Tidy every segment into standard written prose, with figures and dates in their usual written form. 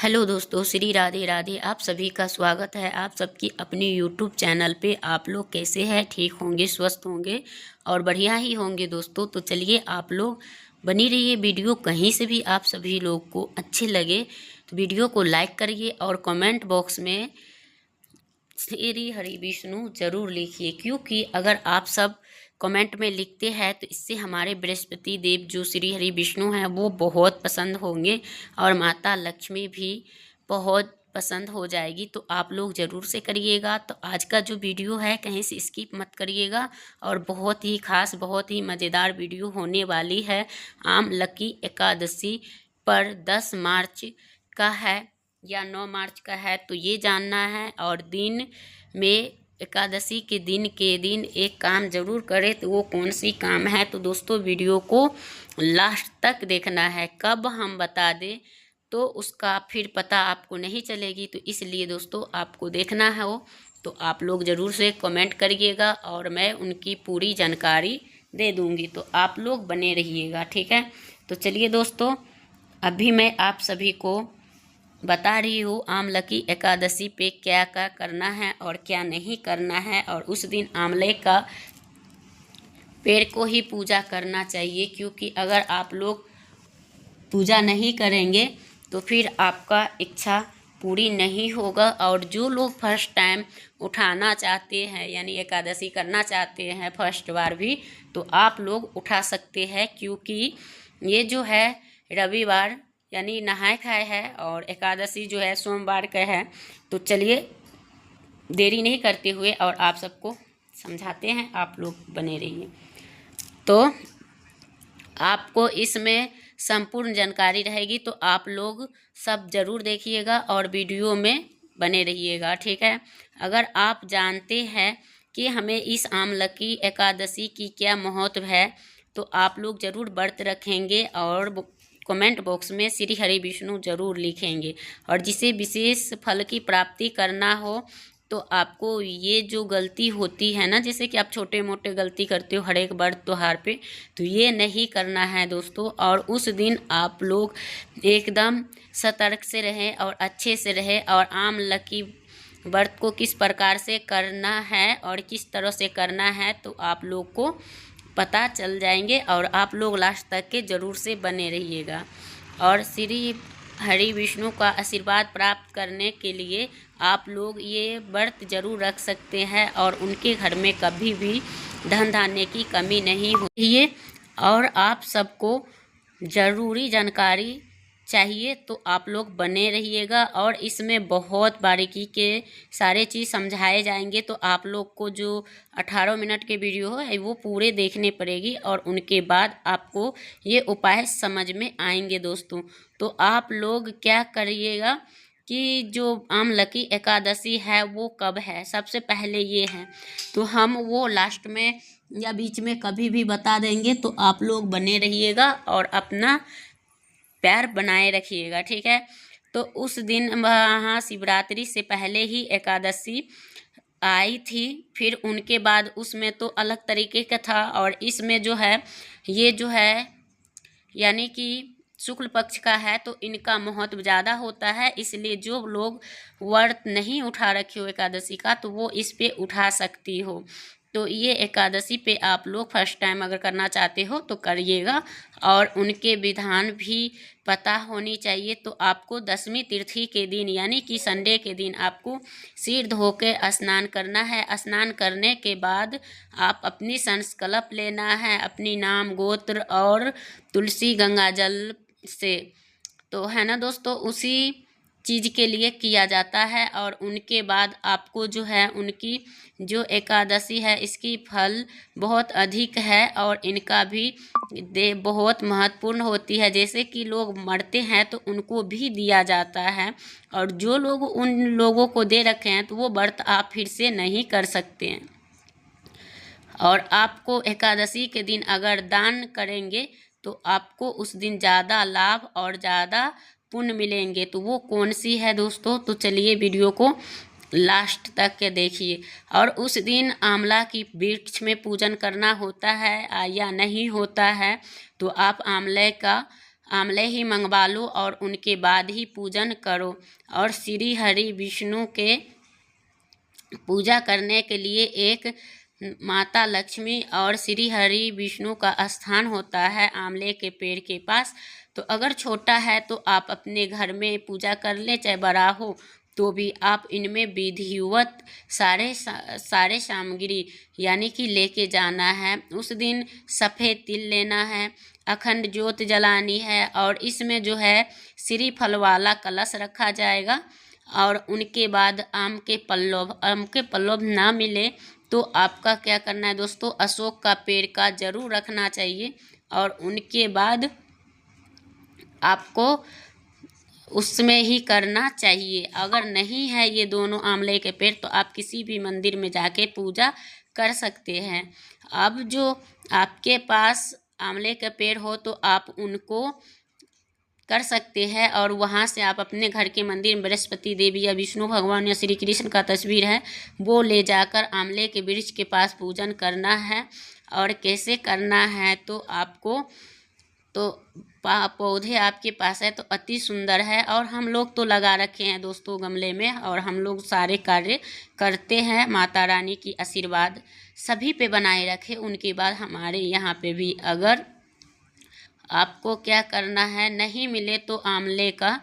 Hello दोस्तों, श्री राधे राधे। आप सभी का स्वागत है आप सबकी अपनी यूट्यूब चैनल पे। आप लोग कैसे हैं? ठीक होंगे, स्वस्थ होंगे और बढ़िया ही होंगे दोस्तों। तो चलिए, आप लोग बनी रहिए। वीडियो कहीं से भी आप सभी लोग को अच्छे लगे तो वीडियो को लाइक करिए और कमेंट बॉक्स में श्री हरि विष्णु जरूर लिखिए, क्योंकि अगर आप सब कमेंट में लिखते हैं तो इससे हमारे बृहस्पति देव जो श्री हरि विष्णु हैं वो बहुत पसंद होंगे और माता लक्ष्मी भी बहुत पसंद हो जाएगी। तो आप लोग ज़रूर से करिएगा। तो आज का जो वीडियो है कहीं से स्किप मत करिएगा और बहुत ही खास, बहुत ही मज़ेदार वीडियो होने वाली है। आम लकी एकादशी पर 10 मार्च का है या 9 मार्च का है, तो ये जानना है। और दिन में एकादशी के दिन एक काम ज़रूर करें, तो वो कौन सी काम है? तो दोस्तों वीडियो को लास्ट तक देखना है। कब हम बता दें तो उसका फिर पता आपको नहीं चलेगी, तो इसलिए दोस्तों आपको देखना है वो। तो आप लोग ज़रूर से कमेंट करिएगा और मैं उनकी पूरी जानकारी दे दूँगी। तो आप लोग बने रहिएगा, ठीक है। तो चलिए दोस्तों, अभी मैं आप सभी को बता रही हूँ आमलकी एकादशी पे क्या क्या करना है और क्या नहीं करना है। और उस दिन आंवले का पेड़ को ही पूजा करना चाहिए, क्योंकि अगर आप लोग पूजा नहीं करेंगे तो फिर आपका इच्छा पूरी नहीं होगा। और जो लोग फर्स्ट टाइम उठाना चाहते हैं यानी एकादशी करना चाहते हैं फर्स्ट बार भी, तो आप लोग उठा सकते हैं, क्योंकि ये जो है रविवार यानी नहाय खाए है और एकादशी जो है सोमवार का है। तो चलिए देरी नहीं करते हुए और आप सबको समझाते हैं, आप लोग बने रहिए। तो आपको इसमें संपूर्ण जानकारी रहेगी, तो आप लोग सब ज़रूर देखिएगा और वीडियो में बने रहिएगा, ठीक है। अगर आप जानते हैं कि हमें इस आमलकी एकादशी की क्या महत्व है, तो आप लोग ज़रूर व्रत रखेंगे और कमेंट बॉक्स में श्री हरि विष्णु जरूर लिखेंगे। और जिसे विशेष फल की प्राप्ति करना हो तो आपको ये जो गलती होती है ना, जैसे कि आप छोटे मोटे गलती करते हो हर एक व्रत त्योहार पे, तो ये नहीं करना है दोस्तों। और उस दिन आप लोग एकदम सतर्क से रहें और अच्छे से रहें। और आम लकी व्रत को किस प्रकार से करना है और किस तरह से करना है तो आप लोग को पता चल जाएंगे और आप लोग लास्ट तक के ज़रूर से बने रहिएगा। और श्री हरि विष्णु का आशीर्वाद प्राप्त करने के लिए आप लोग ये व्रत जरूर रख सकते हैं और उनके घर में कभी भी धन धान्य की कमी नहीं होती है। और आप सबको ज़रूरी जानकारी चाहिए तो आप लोग बने रहिएगा और इसमें बहुत बारीकी के सारे चीज़ समझाए जाएंगे। तो आप लोग को जो 18 मिनट के वीडियो है वो पूरे देखने पड़ेगी और उनके बाद आपको ये उपाय समझ में आएंगे दोस्तों। तो आप लोग क्या करिएगा कि जो आमलकी एकादशी है वो कब है, सबसे पहले ये है, तो हम वो लास्ट में या बीच में कभी भी बता देंगे। तो आप लोग बने रहिएगा और अपना प्यार बनाए रखिएगा, ठीक है। तो उस दिन महाशिवरात्रि से पहले ही एकादशी आई थी, फिर उनके बाद उसमें तो अलग तरीके का था। और इसमें जो है ये जो है यानी कि शुक्ल पक्ष का है, तो इनका महत्व ज़्यादा होता है। इसलिए जो लोग व्रत नहीं उठा रखे हो एकादशी का तो वो इस पे उठा सकती हो। तो ये एकादशी पे आप लोग फर्स्ट टाइम अगर करना चाहते हो तो करिएगा और उनके विधान भी पता होनी चाहिए। तो आपको 10वीं तिथि के दिन यानी कि संडे के दिन आपको सिर धो के स्नान करना है। स्नान करने के बाद आप अपनी संकल्प लेना है अपनी नाम गोत्र और तुलसी गंगा जल से, तो है ना दोस्तों, उसी चीज़ के लिए किया जाता है। और उनके बाद आपको जो है उनकी जो एकादशी है इसकी फल बहुत अधिक है और इनका भी बहुत महत्वपूर्ण होती है। जैसे कि लोग मरते हैं तो उनको भी दिया जाता है और जो लोग उन लोगों को दे रखे हैं तो वो व्रत आप फिर से नहीं कर सकते हैं। और आपको एकादशी के दिन अगर दान करेंगे तो आपको उस दिन ज़्यादा लाभ और ज़्यादा पुण्य मिलेंगे। तो वो कौन सी है दोस्तों? तो चलिए वीडियो को लास्ट तक के देखिए। और उस दिन आंवला की वृक्ष में पूजन करना होता है या नहीं होता है, तो आप आंवले का आमले ही मंगवा लो और उनके बाद ही पूजन करो। और श्री हरि विष्णु के पूजा करने के लिए एक माता लक्ष्मी और श्री हरि विष्णु का स्थान होता है आंवले के पेड़ के पास। तो अगर छोटा है तो आप अपने घर में पूजा कर लें, चाहे बड़ा हो तो भी आप इनमें विधिवत सारे सामग्री यानी कि लेके जाना है। उस दिन सफ़ेद तिल लेना है, अखंड ज्योत जलानी है और इसमें जो है श्रीफल वाला कलश रखा जाएगा। और उनके बाद आम के पल्लव ना मिले तो आपका क्या करना है दोस्तों, अशोक का पेड़ का जरूर रखना चाहिए। और उनके बाद आपको उसमें ही करना चाहिए। अगर नहीं है ये दोनों आंवले के पेड़ तो आप किसी भी मंदिर में जाके पूजा कर सकते हैं। अब जो आपके पास आंवले का पेड़ हो तो आप उनको कर सकते हैं और वहाँ से आप अपने घर के मंदिर में बृहस्पति देवी या विष्णु भगवान या श्री कृष्ण का तस्वीर है वो ले जाकर आंवले के वृक्ष के पास पूजन करना है। और कैसे करना है तो आपको तो पौधे आपके पास है तो अति सुंदर है और हम लोग तो लगा रखे हैं दोस्तों गमले में और हम लोग सारे कार्य करते हैं। माता रानी की आशीर्वाद सभी पे बनाए रखे। उनके बाद हमारे यहाँ पे भी अगर आपको क्या करना है, नहीं मिले तो आंवले का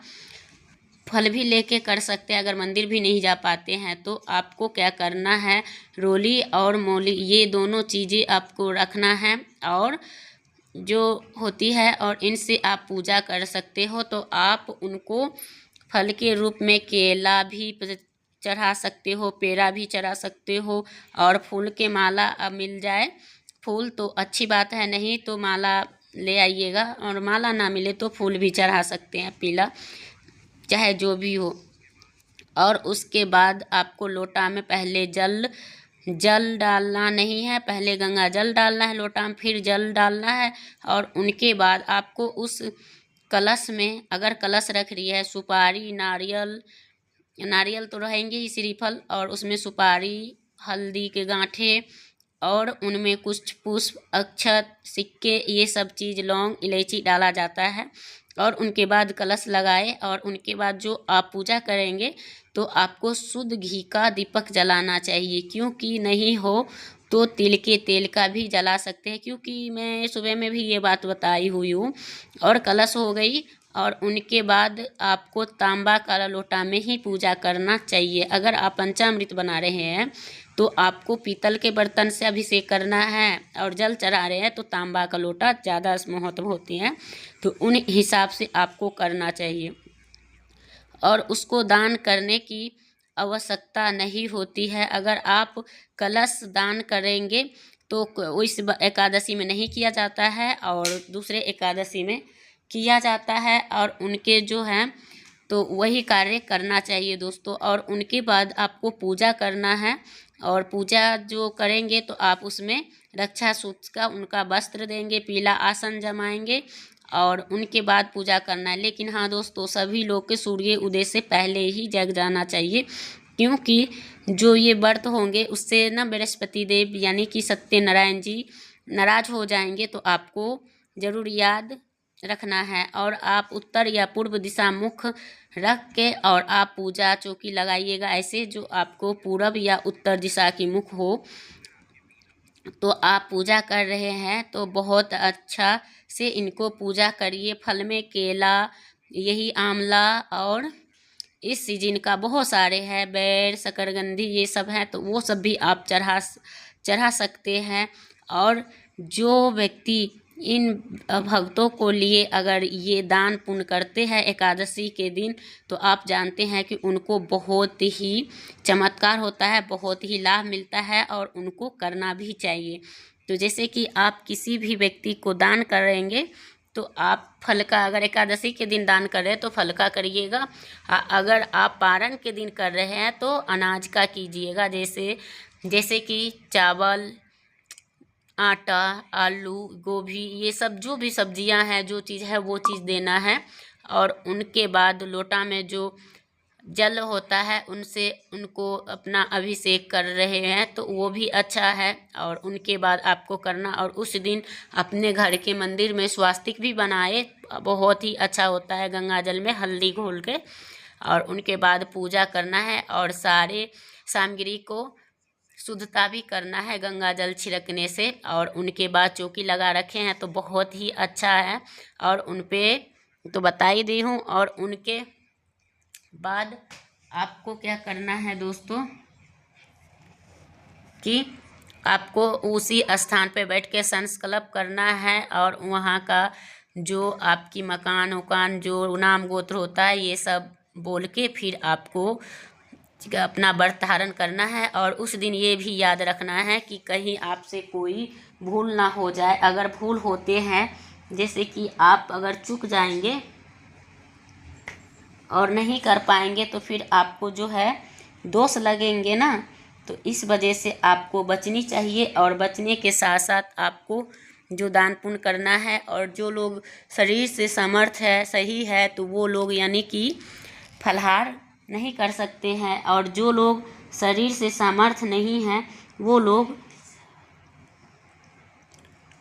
फल भी लेके कर सकते हैं। अगर मंदिर भी नहीं जा पाते हैं तो आपको क्या करना है, रोली और मोली ये दोनों चीज़ें आपको रखना है और जो होती है और इनसे आप पूजा कर सकते हो। तो आप उनको फल के रूप में केला भी चढ़ा सकते हो, पेड़ा भी चढ़ा सकते हो और फूल के माला मिल जाए फूल तो अच्छी बात है, नहीं तो माला ले आइएगा और माला ना मिले तो फूल भी चढ़ा सकते हैं, पीला चाहे जो भी हो। और उसके बाद आपको लोटा में पहले जल डालना नहीं है, पहले गंगा जल डालना है लोटा में, फिर जल डालना है। और उनके बाद आपको उस कलश में अगर कलश रख रही है सुपारी नारियल तो रहेंगे ही, श्रीफल और उसमें सुपारी, हल्दी के गांठे और उनमें कुछ पुष्प, अक्षत, सिक्के ये सब चीज़, लौंग, इलायची डाला जाता है। और उनके बाद कलश लगाए और उनके बाद जो आप पूजा करेंगे तो आपको शुद्ध घी का दीपक जलाना चाहिए, क्योंकि नहीं हो तो तिल के तेल का भी जला सकते हैं, क्योंकि मैं सुबह में भी ये बात बताई हुई हूँ। और कलश हो गई और उनके बाद आपको तांबा का लोटा में ही पूजा करना चाहिए। अगर आप पंचामृत बना रहे हैं तो आपको पीतल के बर्तन से अभिषेक करना है और जल चढ़ा रहे हैं तो तांबा का लोटा ज़्यादा महत्व होती है, तो उन हिसाब से आपको करना चाहिए। और उसको दान करने की आवश्यकता नहीं होती है। अगर आप कलश दान करेंगे तो इस एकादशी में नहीं किया जाता है और दूसरे एकादशी में किया जाता है और उनके जो हैं तो वही कार्य करना चाहिए दोस्तों। और उनके बाद आपको पूजा करना है और पूजा जो करेंगे तो आप उसमें रक्षा सूत्र का उनका वस्त्र देंगे, पीला आसन जमाएंगे और उनके बाद पूजा करना है। लेकिन हाँ दोस्तों, सभी लोग के सूर्य उदय से पहले ही जग जाना चाहिए, क्योंकि जो ये व्रत होंगे उससे ना बृहस्पति देव यानी कि सत्यनारायण जी नाराज हो जाएंगे। तो आपको ज़रूर याद रखना है और आप उत्तर या पूर्व दिशा मुख रख के और आप पूजा चौकी लगाइएगा ऐसे जो आपको पूर्व या उत्तर दिशा की मुख हो। तो आप पूजा कर रहे हैं तो बहुत अच्छा से इनको पूजा करिए। फल में केला, यही आंवला और इस सीजन का बहुत सारे हैं, बेर, शकरकंदी ये सब हैं तो वो सब भी आप चढ़ा सकते हैं। और जो व्यक्ति इन भक्तों को लिए अगर ये दान पुण्य करते हैं एकादशी के दिन तो आप जानते हैं कि उनको बहुत ही चमत्कार होता है, बहुत ही लाभ मिलता है और उनको करना भी चाहिए। तो जैसे कि आप किसी भी व्यक्ति को दान करेंगे तो आप फल का, अगर एकादशी के दिन दान कर रहे हैं तो फल का करिएगा, अगर आप पारण के दिन कर रहे हैं तो अनाज का कीजिएगा, जैसे कि चावल, आटा, आलू, गोभी ये सब जो भी सब्जियां हैं, जो चीज़ है वो चीज़ देना है। और उनके बाद लोटा में जो जल होता है उनसे उनको अपना अभिषेक कर रहे हैं, तो वो भी अच्छा है। और उनके बाद आपको करना, और उस दिन अपने घर के मंदिर में स्वास्तिक भी बनाए, बहुत ही अच्छा होता है, गंगा जल में हल्दी घोल के। और उनके बाद पूजा करना है और सारे सामग्री को शुद्धता भी करना है गंगा जल छिड़कने से। और उनके बाद चौकी लगा रखे हैं तो बहुत ही अच्छा है। और उन पे तो बता ही दी हूँ। और उनके बाद आपको क्या करना है दोस्तों कि आपको उसी स्थान पे बैठ के संकल्प करना है, और वहाँ का जो आपकी मकान उकान जो नाम गोत्र होता है ये सब बोल के फिर आपको अपना व्रत धारण करना है। और उस दिन ये भी याद रखना है कि कहीं आपसे कोई भूल ना हो जाए। अगर भूल होते हैं, जैसे कि आप अगर चूक जाएंगे और नहीं कर पाएंगे तो फिर आपको जो है दोष लगेंगे ना, तो इस वजह से आपको बचनी चाहिए। और बचने के साथ साथ आपको जो दान पुण्य करना है, और जो लोग शरीर से समर्थ है सही है तो वो लोग यानी कि फलाहार नहीं कर सकते हैं, और जो लोग शरीर से समर्थ नहीं हैं वो लोग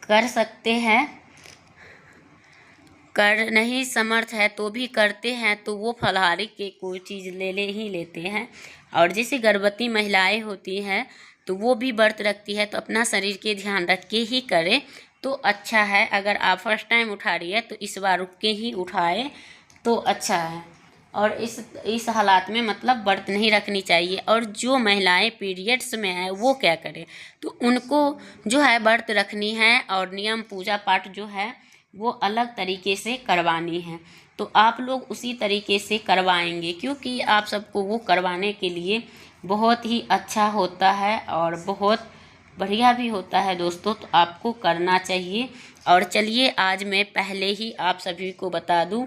कर सकते हैं, कर नहीं समर्थ है तो भी करते हैं, तो वो फलाहारी के कोई चीज़ ले ही लेते हैं। और जैसे गर्भवती महिलाएं होती हैं तो वो भी व्रत रखती है, तो अपना शरीर के ध्यान रख के ही करे तो अच्छा है। अगर आप फर्स्ट टाइम उठा रही है तो इस बार रुक के ही उठाए तो अच्छा है। और इस हालात में मतलब व्रत नहीं रखनी चाहिए। और जो महिलाएं पीरियड्स में है वो क्या करें, तो उनको जो है व्रत रखनी है, और नियम पूजा पाठ जो है वो अलग तरीके से करवानी है। तो आप लोग उसी तरीके से करवाएंगे, क्योंकि आप सबको वो करवाने के लिए बहुत ही अच्छा होता है और बहुत बढ़िया भी होता है दोस्तों, तो आपको करना चाहिए। और चलिए आज मैं पहले ही आप सभी को बता दूं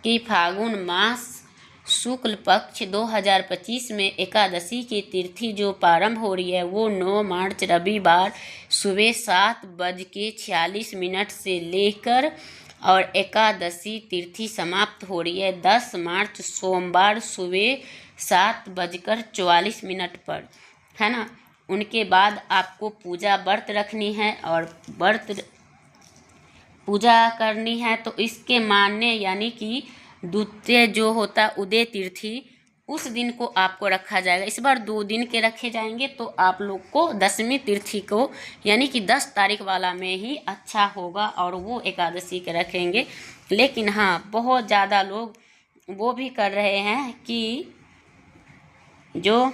कि फागुन मास शुक्ल पक्ष 2025 में एकादशी की तिथि जो प्रारंभ हो रही है वो 9 मार्च रविवार सुबह 7:46 से लेकर, और एकादशी तिथि समाप्त हो रही है 10 मार्च सोमवार सुबह 7:44 पर, है ना। उनके बाद आपको पूजा व्रत रखनी है, और व्रत पूजा करनी है तो इसके मानने यानी कि द्वितीय जो होता उदय तिथि उस दिन को आपको रखा जाएगा। इस बार 2 दिन के रखे जाएंगे, तो आप लोग को 10वीं तिथि को यानी कि 10 तारीख वाला में ही अच्छा होगा, और वो एकादशी के रखेंगे। लेकिन हाँ, बहुत ज़्यादा लोग वो भी कर रहे हैं कि जो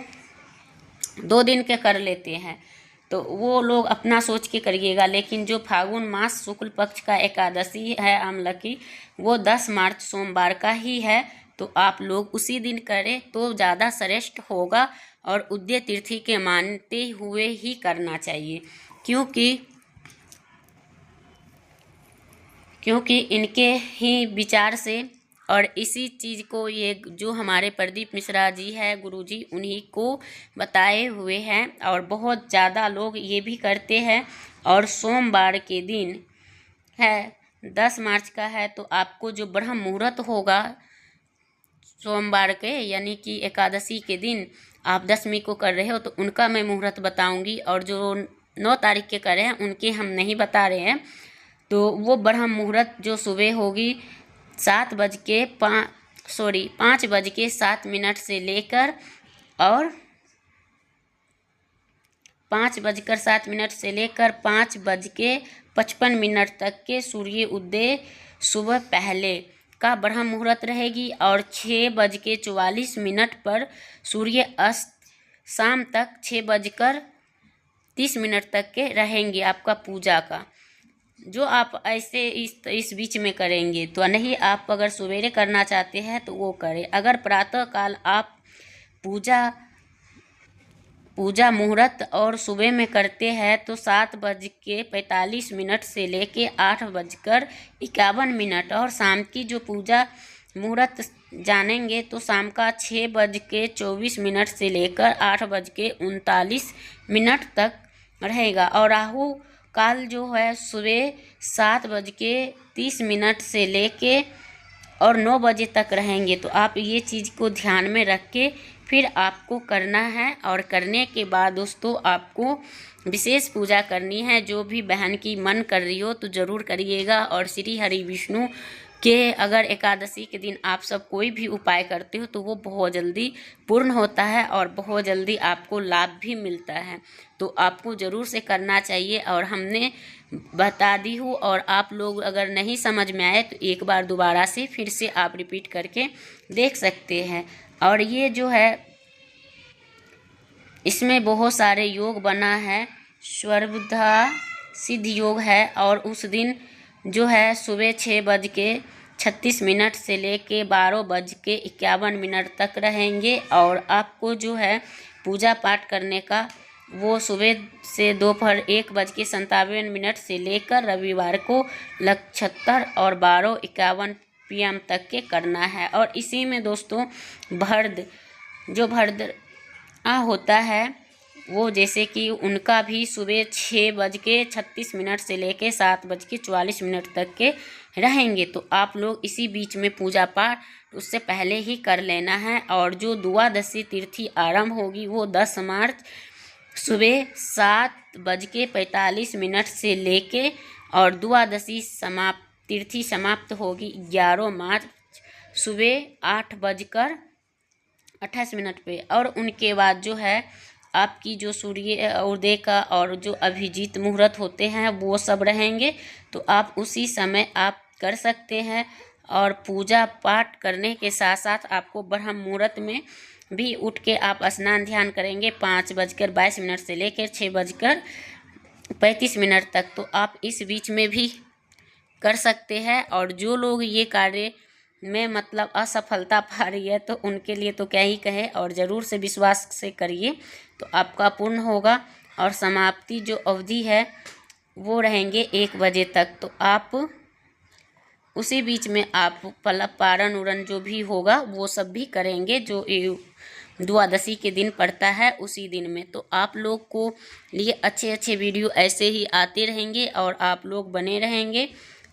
2 दिन के कर लेते हैं, तो वो लोग अपना सोच के करिएगा। लेकिन जो फागुन मास शुक्ल पक्ष का एकादशी है आमला की, वो 10 मार्च सोमवार का ही है, तो आप लोग उसी दिन करें तो ज़्यादा श्रेष्ठ होगा। और उदय तिथि के मानते हुए ही करना चाहिए, क्योंकि इनके ही विचार से और इसी चीज़ को ये जो हमारे प्रदीप मिश्रा जी है गुरुजी उन्हीं को बताए हुए हैं। और बहुत ज़्यादा लोग ये भी करते हैं। और सोमवार के दिन है 10 मार्च का है, तो आपको जो ब्रह्म मुहूर्त होगा सोमवार के यानी कि एकादशी के दिन आप 10वीं को कर रहे हो तो उनका मैं मुहूर्त बताऊंगी। और जो 9 तारीख के कर रहे हैं उनके हम नहीं बता रहे हैं। तो वो ब्रह्म मुहूर्त जो सुबह होगी 5:07 से लेकर, और 5:07 से लेकर 5:55 तक के सूर्य उदय सुबह पहले का ब्रह्म मुहूर्त रहेगी। और 6:44 पर सूर्य अस्त शाम तक 6:30 तक के रहेंगे आपका पूजा का। जो आप ऐसे इस बीच में करेंगे तो नहीं, आप अगर सवेरे करना चाहते हैं तो वो करें। अगर प्रातः काल आप पूजा मुहूर्त और सुबह में करते हैं तो 7:45 से लेके 8:51, और शाम की जो पूजा मुहूर्त जानेंगे तो शाम का 6:24 से लेकर 8:39 तक रहेगा। और राहु काल जो है सुबह 7:30 से लेके और 9 बजे तक रहेंगे। तो आप ये चीज़ को ध्यान में रख के फिर आपको करना है। और करने के बाद दोस्तों आपको विशेष पूजा करनी है। जो भी बहन की मन कर रही हो तो ज़रूर करिएगा। और श्री हरि विष्णु के अगर एकादशी के दिन आप सब कोई भी उपाय करते हो तो वो बहुत जल्दी पूर्ण होता है और बहुत जल्दी आपको लाभ भी मिलता है। तो आपको ज़रूर से करना चाहिए। और हमने बता दी हूँ, और आप लोग अगर नहीं समझ में आए तो एक बार दोबारा से फिर से आप रिपीट करके देख सकते हैं। और ये जो है इसमें बहुत सारे योग बना है। सर्वधा सिद्ध योग है। और उस दिन जो है सुबह 6:36 से लेके 12:51 तक रहेंगे। और आपको जो है पूजा पाठ करने का वो सुबह से दोपहर 1:57 से लेकर रविवार को नक्षत्र और 12:51 PM तक के करना है। और इसी में दोस्तों भरद होता है वो, जैसे कि उनका भी सुबह 6:36 से लेके 7:44 तक के रहेंगे। तो आप लोग इसी बीच में पूजा पाठ उससे पहले ही कर लेना है। और जो द्वादशी तिथि आरंभ होगी वो 10 मार्च सुबह 7:45 से लेके, और द्वादशी तिथि समाप्त होगी 11 मार्च सुबह 8:28 पे। और उनके बाद जो है आपकी जो सूर्य उदय का और जो अभिजीत मुहूर्त होते हैं वो सब रहेंगे। तो आप उसी समय आप कर सकते हैं। और पूजा पाठ करने के साथ साथ आपको ब्रह्म मुहूर्त में भी उठ के आप स्नान ध्यान करेंगे 5:22 से लेकर 6:35 तक। तो आप इस बीच में भी कर सकते हैं। और जो लोग ये कार्य में मतलब असफलता पा रही है तो उनके लिए तो क्या ही कहे, और ज़रूर से विश्वास से करिए तो आपका पूर्ण होगा। और समाप्ति जो अवधि है वो रहेंगे 1 बजे तक। तो आप उसी बीच में आप पारण उरण जो भी होगा वो सब भी करेंगे, जो द्वादशी के दिन पड़ता है उसी दिन में। तो आप लोग को लिए अच्छे अच्छे वीडियो ऐसे ही आते रहेंगे और आप लोग बने रहेंगे।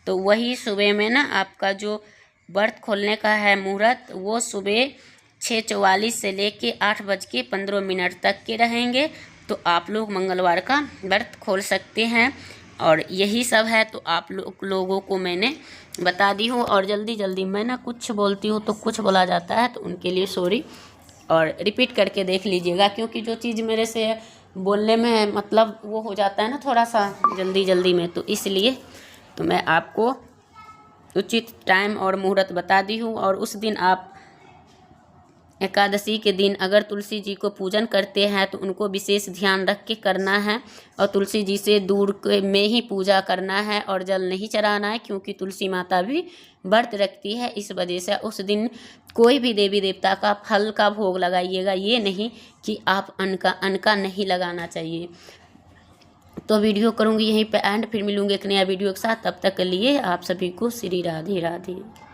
तो वही सुबह में ना आपका जो व्रत खोलने का है मुहूर्त वो सुबह 6:44 से लेके 8:15 तक के रहेंगे। तो आप लोग मंगलवार का व्रत खोल सकते हैं। और यही सब है। तो आप लोगों को मैंने बता दी हूँ। और जल्दी जल्दी मैं ना कुछ बोलती हूँ तो कुछ बोला जाता है, तो उनके लिए सॉरी। और रिपीट करके देख लीजिएगा, क्योंकि जो चीज़ मेरे से बोलने में मतलब वो हो जाता है ना थोड़ा सा जल्दी जल्दी में, तो इसलिए तो मैं आपको उचित टाइम और मुहूर्त बता दी हूँ। और उस दिन आप एकादशी के दिन अगर तुलसी जी को पूजन करते हैं तो उनको विशेष ध्यान रख के करना है। और तुलसी जी से दूर में ही पूजा करना है और जल नहीं चढ़ाना है, क्योंकि तुलसी माता भी व्रत रखती है। इस वजह से उस दिन कोई भी देवी देवता का फल का भोग लगाइएगा, ये नहीं कि आप अन्न का नहीं लगाना चाहिए। तो वीडियो करूँगी यहीं पे एंड, फिर मिलूँगी एक नया वीडियो के साथ। तब तक के लिए आप सभी को श्री राधे राधे।